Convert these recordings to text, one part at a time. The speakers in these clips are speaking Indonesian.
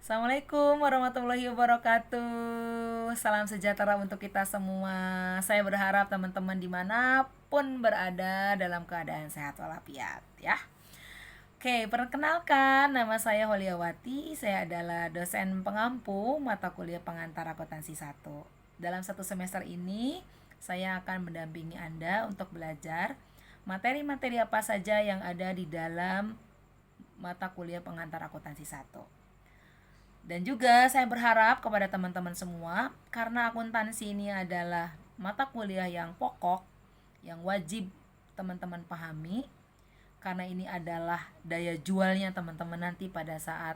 Assalamualaikum warahmatullahi wabarakatuh. Salam sejahtera untuk kita semua. Saya berharap teman-teman dimanapun berada dalam keadaan sehat walafiat ya. Oke, perkenalkan nama saya Holiawati. Saya adalah dosen pengampu mata kuliah pengantar akuntansi 1. Dalam satu semester ini, saya akan mendampingi Anda untuk belajar materi-materi apa saja yang ada di dalam mata kuliah pengantar akuntansi 1. Dan juga saya berharap kepada teman-teman semua, karena akuntansi ini adalah mata kuliah yang pokok, yang wajib teman-teman pahami, karena ini adalah daya jualnya teman-teman nanti pada saat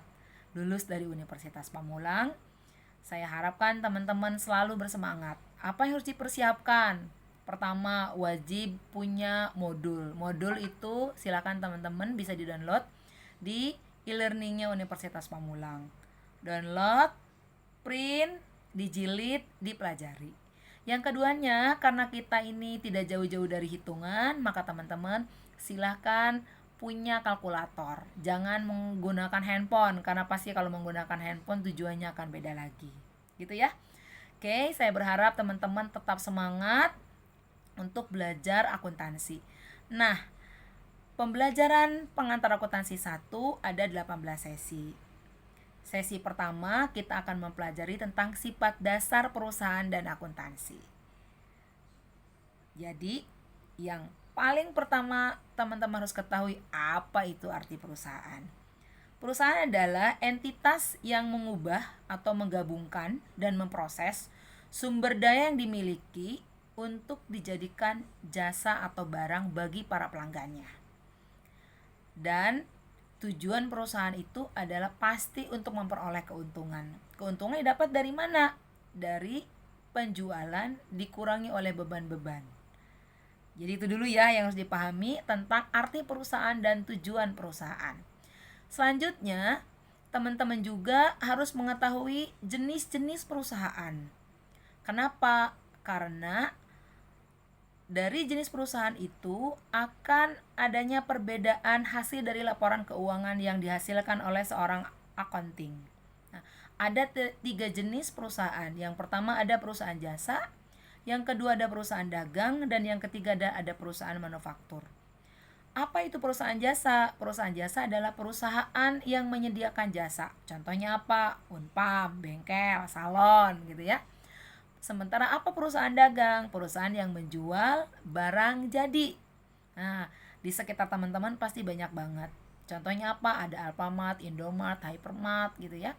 lulus dari Universitas Pamulang. Saya harapkan teman-teman selalu bersemangat. Apa yang harus dipersiapkan? Pertama, wajib punya modul. Modul itu silakan teman-teman bisa di-download di e-learningnya Universitas Pamulang. Download, print, dijilid, dipelajari. Yang keduanya, karena kita ini tidak jauh-jauh dari hitungan, maka teman-teman silahkan punya kalkulator. Jangan menggunakan handphone, karena pasti kalau menggunakan handphone tujuannya akan beda lagi. Gitu ya. Oke, saya berharap teman-teman tetap semangat untuk belajar akuntansi. Nah, pembelajaran pengantar akuntansi 1 ada 18 sesi. Sesi pertama kita akan mempelajari tentang sifat dasar perusahaan dan akuntansi. Jadi, yang paling pertama teman-teman harus ketahui apa itu arti perusahaan. Perusahaan adalah entitas yang mengubah atau menggabungkan dan memproses sumber daya yang dimiliki untuk dijadikan jasa atau barang bagi para pelanggannya. Dan tujuan perusahaan itu adalah pasti untuk memperoleh keuntungan. Keuntungan didapat dari mana? Dari penjualan dikurangi oleh beban-beban. Jadi itu dulu ya yang harus dipahami tentang arti perusahaan dan tujuan perusahaan. Selanjutnya, teman-teman juga harus mengetahui jenis-jenis perusahaan. Kenapa? Karena dari jenis perusahaan itu akan adanya perbedaan hasil dari laporan keuangan yang dihasilkan oleh seorang accounting. Nah, ada 3 jenis perusahaan. Yang pertama ada perusahaan jasa, yang kedua ada perusahaan dagang, dan yang ketiga ada perusahaan manufaktur. Apa itu perusahaan jasa? Perusahaan jasa adalah perusahaan yang menyediakan jasa. Contohnya apa? Unpam, bengkel, salon gitu ya. Sementara apa perusahaan dagang? Perusahaan yang menjual barang jadi. Nah, di sekitar teman-teman pasti banyak banget. Contohnya apa? Ada Alfamart, Indomart, Hypermart gitu ya.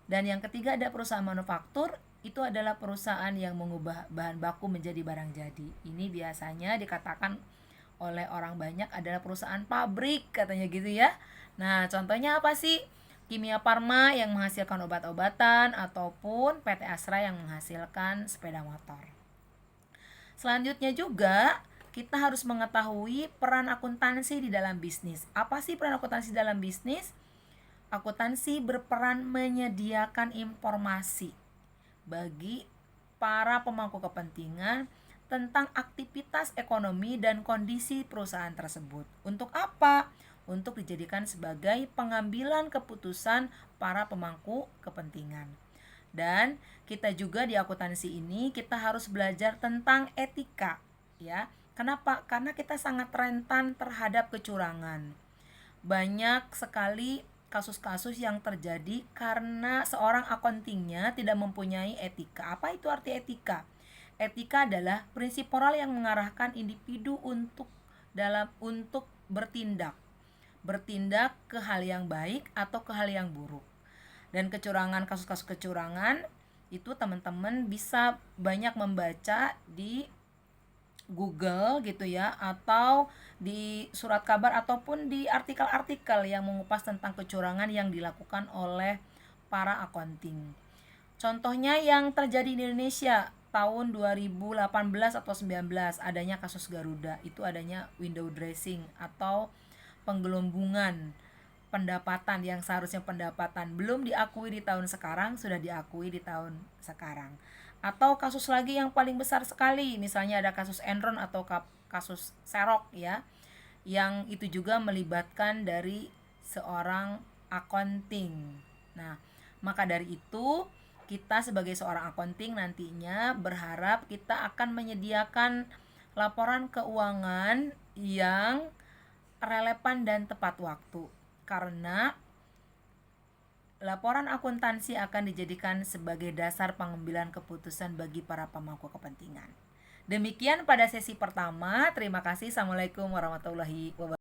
Dan yang ketiga ada perusahaan manufaktur, itu adalah perusahaan yang mengubah bahan baku menjadi barang jadi. Ini biasanya dikatakan oleh orang banyak adalah perusahaan pabrik katanya gitu ya. Nah, contohnya apa sih? Kimia Farma yang menghasilkan obat-obatan ataupun PT Asra yang menghasilkan sepeda motor. Selanjutnya juga kita harus mengetahui peran akuntansi di dalam bisnis. Apa sih peran akuntansi dalam bisnis? Akuntansi berperan menyediakan informasi bagi para pemangku kepentingan tentang aktivitas ekonomi dan kondisi perusahaan tersebut. Untuk apa? Untuk dijadikan sebagai pengambilan keputusan para pemangku kepentingan. Dan kita juga di akuntansi ini kita harus belajar tentang etika ya. Kenapa? Karena kita sangat rentan terhadap kecurangan. Banyak sekali kasus-kasus yang terjadi karena seorang accountingnya tidak mempunyai etika. Apa itu arti etika? Etika adalah prinsip moral yang mengarahkan individu untuk bertindak ke hal yang baik atau ke hal yang buruk. Dan kecurangan, kasus-kasus kecurangan itu teman-teman bisa banyak membaca di Google gitu ya, atau di surat kabar ataupun di artikel-artikel yang mengupas tentang kecurangan yang dilakukan oleh para accounting. Contohnya yang terjadi di Indonesia tahun 2018 atau 19, adanya kasus Garuda, itu adanya window dressing atau penggelembungan pendapatan yang seharusnya pendapatan belum diakui di tahun sekarang sudah diakui di tahun sekarang. Atau kasus lagi yang paling besar sekali, misalnya ada kasus Enron atau kasus Serok ya, yang itu juga melibatkan dari seorang accounting. Nah, Maka dari itu, kita sebagai seorang accounting nantinya berharap kita akan menyediakan laporan keuangan yang relevan dan tepat waktu. Karena laporan akuntansi akan dijadikan sebagai dasar pengambilan keputusan bagi para pemangku kepentingan. Demikian pada sesi pertama. Terima kasih. Assalamualaikum warahmatullahi wabarakatuh.